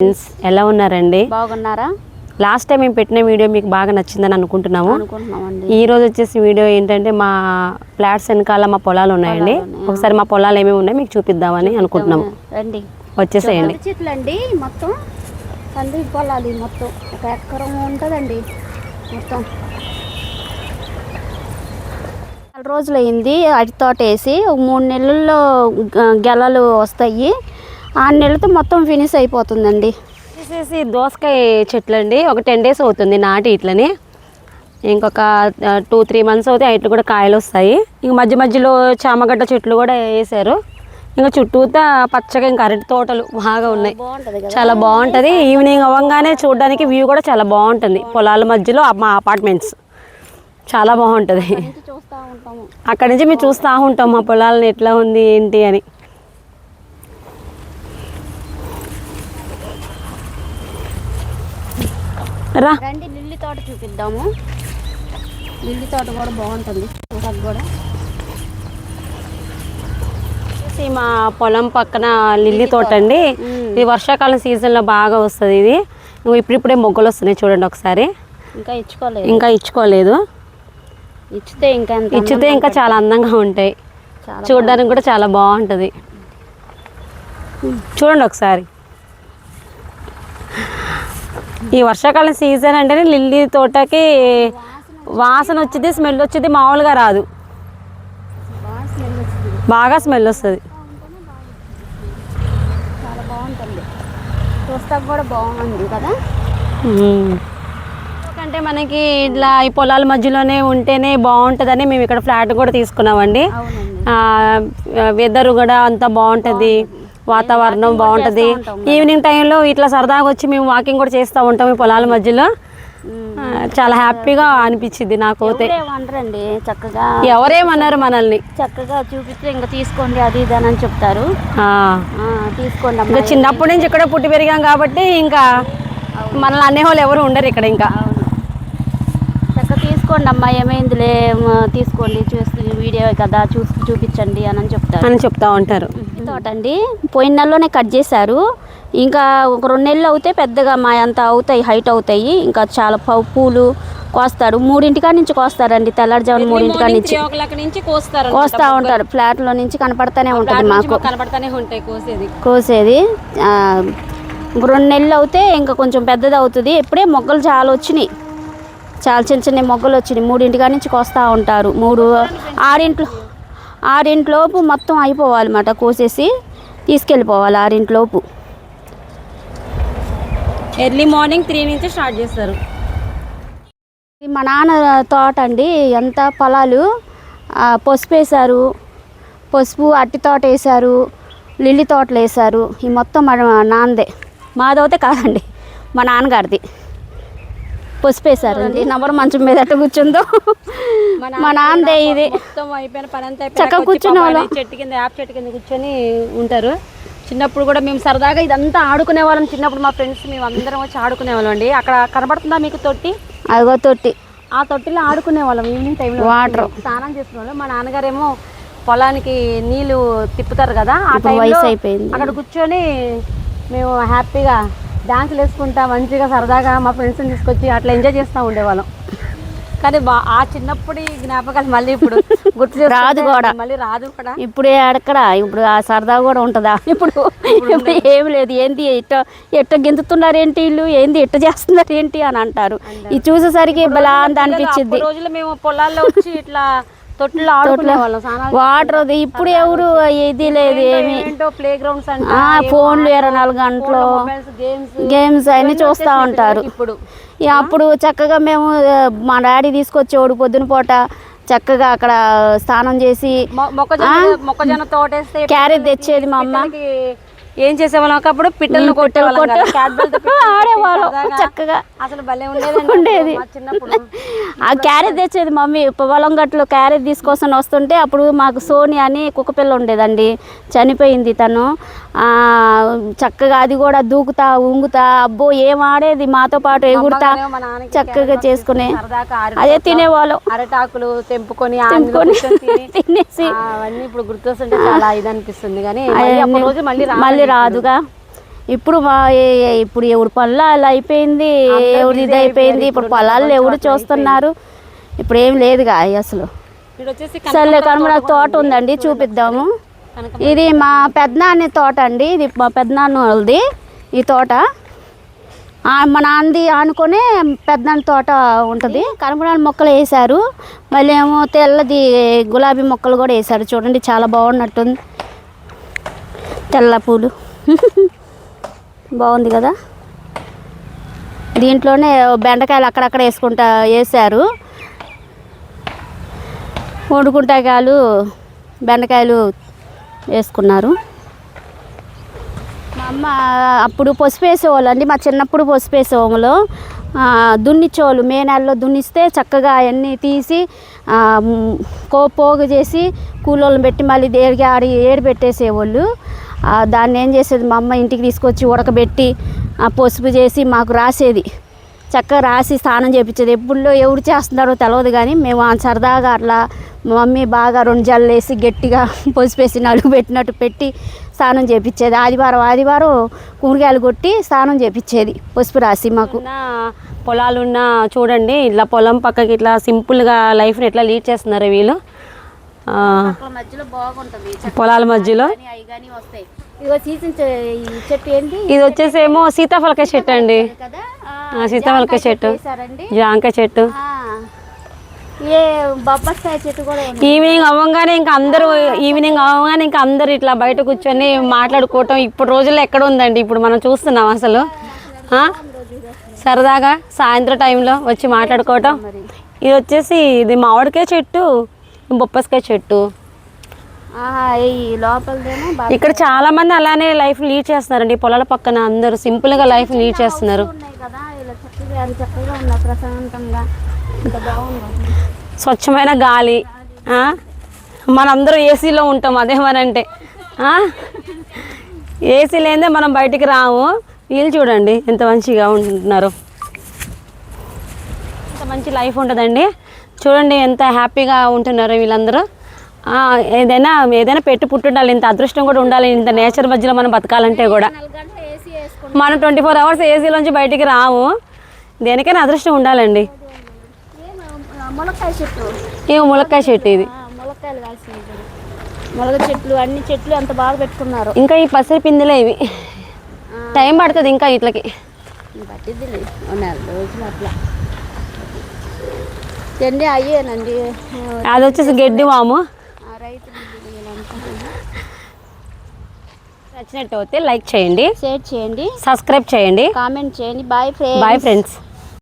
Friends ఎలా ఉన్నారండి? బాగున్నారా? లాస్ట్ టైం మేము పెట్టిన వీడియో మీకు బాగా నచ్చిందని అనుకుంటున్నామండి. ఈ రోజు వచ్చేసి వీడియో ఏంటంటే మా ఫ్లాట్స్ వెనకాల మా పొలాలు ఉన్నాయండి. ఒకసారి మా పొలాలు ఏమేమి ఉన్నాయి మీకు చూపిద్దామని అనుకుంటున్నాము. రండి, వచ్చేసేయండి. చెట్లు అండి, మొత్తం కంది పొలాలు, మొత్తం 1 ఎకరం ఉంటుందండి. మొత్తం 4 రోజులు అయింది అరటి తోట వేసి. 3 నెలల్లో గెలలు వస్తాయి. 6 నెలలతో మొత్తం ఫినిష్ అయిపోతుందండి. వచ్చేసి దోసకాయ చెట్లు అండి. ఒక 10 days అవుతుంది నాటి ఇట్లని. ఇంకొక 2-3 months అవుతే ఇట్లు కూడా కాయలు వస్తాయి. ఇంక మధ్య మధ్యలో చామగడ్డ చెట్లు కూడా వేసారు. ఇంకా చుట్టూతా పచ్చగా ఇంకా అరటి తోటలు బాగా ఉన్నాయి. చాలా బాగుంటుంది. ఈవినింగ్ అవ్వగానే చూడడానికి వ్యూ కూడా చాలా బాగుంటుంది. పొలాల మధ్యలో మా అపార్ట్మెంట్స్ చాలా బాగుంటుంది. అక్కడి నుంచి మేము చూస్తూ ఉంటాం మా పొలాలను ఎట్లా ఉంది ఏంటి అని. రండి, లిల్లీ తోట చూపిద్దాము. లిల్లీ తోట కూడా బాగుంటుంది. కూడా మా పొలం పక్కన లిల్లీ తోట అండి. ఇది వర్షాకాలం సీజన్లో బాగా వస్తుంది. ఇది ఇప్పుడిప్పుడే మొగ్గలు వస్తున్నాయి చూడండి ఒకసారి. ఇంకా ఇచ్చుకోలేదు. ఇచ్చితే ఇంకా చాలా అందంగా ఉంటాయి. చూడడానికి కూడా చాలా బాగుంటుంది. చూడండి ఒకసారి. ఈ వర్షాకాలం సీజన్ అంటేనే లిల్లీ తోటకి వాసన వచ్చింది, స్మెల్ వచ్చింది, మామూలుగా రాదు. బాగా స్మెల్ వస్తుంది. చాలా బాగుంటుంది. చూస్తాకు కూడా బాగుంది కదా. ఎందుకంటే మనకి ఇట్లా ఈ పొలాల మధ్యలోనే ఉంటేనే బాగుంటుందని మేము ఇక్కడ ఫ్లాట్ కూడా తీసుకున్నామండి. వెదర్ కూడా అంతా బాగుంటుంది, వాతావరణం బాగుంటుంది. ఈవినింగ్ టైంలో ఇట్లా సరదాగా వచ్చి మేము వాకింగ్ కూడా చేస్తూ ఉంటాం ఈ పొలాల మధ్యలో. చాలా హ్యాపీగా అనిపించింది నాకు. అండి చక్కగా ఎవరేమన్నారు మనల్ని, చక్కగా చూపిస్తే ఇంకా తీసుకోండి అది ఇది అని చెప్తారు. తీసుకోండి. ఇంకా చిన్నప్పటి నుంచి ఇక్కడ పుట్టి పెరిగాం కాబట్టి ఇంకా మనల్ని అనేవాళ్ళు ఎవరు ఉండరు ఇక్కడ. ఇంకా చక్కగా తీసుకోండి అమ్మా, ఏమైందిలే తీసుకోండి, చూస్తే వీడియో కదా చూపించండి అని చెప్తా ఉంటారు. తోట అండి పోయిన నెలలోనే కట్ చేశారు. ఇంకా ఒక 2 నెలలు అవుతే పెద్దగా మా అంత అవుతాయి, హైట్ అవుతాయి. ఇంకా చాలా పూలు కోస్తారు. 3 నుంచి కోస్తారండి. తెల్లారుజామున 3 నుంచి కోస్తా ఉంటారు. ఫ్లాట్లో నుంచి కనపడతానే ఉంటుంది మాకు. కోసేది 2 నెలలు అవుతే ఇంకా కొంచెం పెద్దది అవుతుంది. ఇప్పుడే మొగ్గలు చాలా వచ్చినాయి. చాలా చిన్న చిన్న మొగ్గలు వచ్చినాయి. 3 నుంచి కోస్తూ ఉంటారు. 6 లోపు మొత్తం అయిపోవాలన్నమాట. కోసేసి తీసుకెళ్ళిపోవాలి 6 లోపు. ఎర్లీ మార్నింగ్ 3 నుంచి స్టార్ట్ చేస్తారు. మా నాన్న తోట అండి. ఎంత పొలాలు, పసుపు వేశారు. పసుపు అరటి తోట వేశారు, లిల్లీ తోటలు వేశారు. ఈ మొత్తం మా నాన్నదే. మాదవుతే కాదండి, మా నాన్నగారిది. పసుపు వేశారు అండి. నవ్వరు మంచం మీద ఎట్ట కూర్చుందో మా నాన్నదే. ఇది చక్కగా కూర్చునే వాళ్ళు చెట్టు కింద, యాప్ చెట్టు కింద కూర్చొని ఉంటారు. చిన్నప్పుడు కూడా మేము సరదాగా ఇదంతా ఆడుకునే వాళ్ళం. చిన్నప్పుడు మా ఫ్రెండ్స్ మేము అందరం వచ్చి ఆడుకునే వాళ్ళం అండి. అక్కడ కనబడుతుందా మీకు తొట్టి? అదిగో తొట్టి. ఆ తొట్టిలో ఆడుకునే వాళ్ళం. ఈవినింగ్ టైంలో వాటర్ స్నానం చేసిన వాళ్ళు. మా నాన్నగారేమో పొలానికి నీళ్లు తిప్పుతారు కదా, ఆ వయసు అయిపోయింది. అక్కడ కూర్చొని మేము హ్యాపీగా డాన్సులు వేసుకుంటా మంచిగా సరదాగా మా ఫ్రెండ్స్ని తీసుకొచ్చి అట్లా ఎంజాయ్ చేస్తూ ఉండేవాళ్ళం. కానీ ఆ చిన్నప్పుడు జ్ఞాపకాలు మళ్ళీ ఇప్పుడు గుర్తు రాదు కూడా. మళ్ళీ రాదు కూడా. ఇప్పుడు ఎక్కడ ఇప్పుడు ఆ సరదా కూడా ఉంటుందా? ఇప్పుడు ఏమి లేదు. ఏంది ఎట్ట గెంతుతున్నారు ఏంటి వీళ్ళు, ఏంది ఎట్ట చేస్తున్నారు ఏంటి అని అంటారు. ఇది చూసేసరికి బలా అంత అనిపించింది. రోజులు మేము పొలాల్లో వచ్చి ఇట్లా తొట్టిలో వాటర్ ఇప్పుడు ఎవరు ఇది లేదు ఏమి. ప్లే గ్రౌండ్స్ ఫోన్లు 24 గంటలు గేమ్స్ అన్ని చూస్తూ ఉంటారు. అప్పుడు చక్కగా మేము మా డాడీ తీసుకొచ్చేవాడు పొద్దున పూట. చక్కగా అక్కడ స్నానం చేసి మొక్కజొన్న తోటేస్తే క్యారెట్ తెచ్చేది మా అమ్మ. ఏం చేసేవాళ్ళం అప్పుడు పిట్టలు ఆడేవాళ్ళం చక్కగా. అసలు భలే ఉండేది. ఆ క్యారెట్ తెచ్చేది మమ్మీ. పొలం గట్లో క్యారెట్ తీసుకొని వస్తుంటే అప్పుడు మాకు సోని అని కుక్క పిల్ల ఉండేదండి. చనిపోయింది తను. చక్కగా అది కూడా దూకుతా ఉంగుతా అబ్బో ఏం ఆడేది మాతో పాటు ఎగురుతా చక్కగా చేసుకునే. అదే తినేవాళ్ళం. అరటాకులు తెంపుకొని తినేసి అవన్నీ ఇప్పుడు గుర్తొస్తుంటే చాలా ఇది అనిపిస్తుంది. కానీ మళ్ళీ రాదుగా. ఇప్పుడు ఇప్పుడు ఎవరు పొలాలు అయిపోయింది, ఎవరిది ఇది అయిపోయింది. ఇప్పుడు పొలాలు ఎవరు చూస్తున్నారు, ఇప్పుడు ఏం లేదుగా అసలు. సర్లే కనుమ తోట ఉందండి, చూపిద్దాము. ఇది మా పెద్దనాన్న తోట అండి, ఇది మా పెద్దనాన్న వాళ్ళది ఈ తోట. మా నాన్నది ఆనుకొనే పెద్దనాన్న తోట ఉంటుంది. కనపరాని మొక్కలు వేశారు, మళ్ళీ ఏమో తెల్లది గులాబీ మొక్కలు కూడా వేశారు. చూడండి చాలా బాగున్నట్టుంది, తెల్ల పూలు బాగుంది కదా. దీంట్లోనే బెండకాయలు అక్కడక్కడ వేశారు. వండుకుంటాకాయలు, బెండకాయలు వేసుకున్నారు. మా అమ్మ అప్పుడు పసుపు వేసేవాళ్ళు అండి, మా చిన్నప్పుడు పసుపు వేసేవాళ్ళు. దున్నిచ్చోళ్ళు, మే నెలలో దున్నిస్తే చక్కగా అవన్నీ తీసి పోగు చేసి కూలోళ్ళని పెట్టి మళ్ళీ ఏడు పెట్టేసేవాళ్ళు. దాన్ని ఏం చేసేది మా అమ్మ, ఇంటికి తీసుకొచ్చి ఉడకబెట్టి పసుపు చేసి మాకు రాసేది. చక్కగా రాసి స్నానం చేయించేది. ఎప్పుడులో ఎవరు చేస్తున్నారో తెలియదు కానీ మేము సరదాగా అట్లా మా మమ్మీ బాగా 2 జల్లు వేసి గట్టిగా పసుపేసి నలుగు పెట్టినట్టు పెట్టి స్నానం చేయించేది. ఆదివారం కూరగాయలు కొట్టి స్నానం చేయించేది పసుపు రాసి. మాకు పొలాలున్నా చూడండి, ఇట్లా పొలం పక్కకి ఇట్లా సింపుల్గా లైఫ్ని ఎట్లా లీడ్ చేస్తున్నారు వీళ్ళు. మధ్యలో బాగుంటుంది, పొలాల మధ్యలో. చెట్టు ఏంటి, ఇది వచ్చేసేమో సీతాఫలకాయ చెట్టు అండి, సీతాఫలకాయ చెట్టు, జాంకాయ చెట్టు. బొబ్బస్కాయ చెట్టు కూడా. ఈవినింగ్ అవ్వగానే ఇంకా అందరూ ఇట్లా బయట కూర్చొని మాట్లాడుకోవటం ఇప్పుడు రోజుల్లో ఎక్కడ ఉందండి. ఇప్పుడు మనం చూస్తున్నాం అసలు సరదాగా సాయంత్రం టైంలో వచ్చి మాట్లాడుకోవటం. ఇది వచ్చేసి ఇది మామిడికాయ చెట్టు, బొప్పస్కాయ చెట్టు. ఇక్కడ చాలా మంది అలానే లైఫ్ లీడ్ చేస్తున్నారండి. పొలాల పక్కన అందరూ సింపుల్గా లైఫ్ లీడ్ చేస్తున్నారు. స్వచ్ఛమైన గాలి. మనందరూ ఏసీలో ఉంటాం, అదేమనంటే ఏసీ లేదే మనం బయటికి రాము. వీళ్ళు చూడండి ఎంత మంచిగా ఉంటున్నారు, ఎంత మంచి లైఫ్ ఉంటుందండి. చూడండి ఎంత హ్యాపీగా ఉంటున్నారు వీళ్ళందరూ. ఏదైనా పెట్టి పుట్టుండాలి, ఇంత అదృష్టం కూడా ఉండాలి. ఇంత నేచర్ మధ్యలో మనం బతకాలంటే కూడా మనం 24 అవర్స్ ఏసీలోంచి బయటికి రాము. దేనికైనా అదృష్టం ఉండాలండి. ఏమో ములక్కాయ చెట్టు ఇది. ములగ చెట్లు, అన్ని చెట్లు ఎంత బాగా పెట్టుకున్నారు. ఇంకా ఈ పసిరి పిందెలే ఇవి, టైం పడుతుంది ఇంకా వీటికి. పట్టిద్ది 4 రోజులు అట్లా తిండి అయ్యేనండి. అది వచ్చేసి గడ్డి వాము. నచ్చినట్టు అయితే లైక్ చేయండి, షేర్ చేయండి, సబ్స్క్రైబ్ చేయండి, కామెంట్ చేయండి. Bye friends.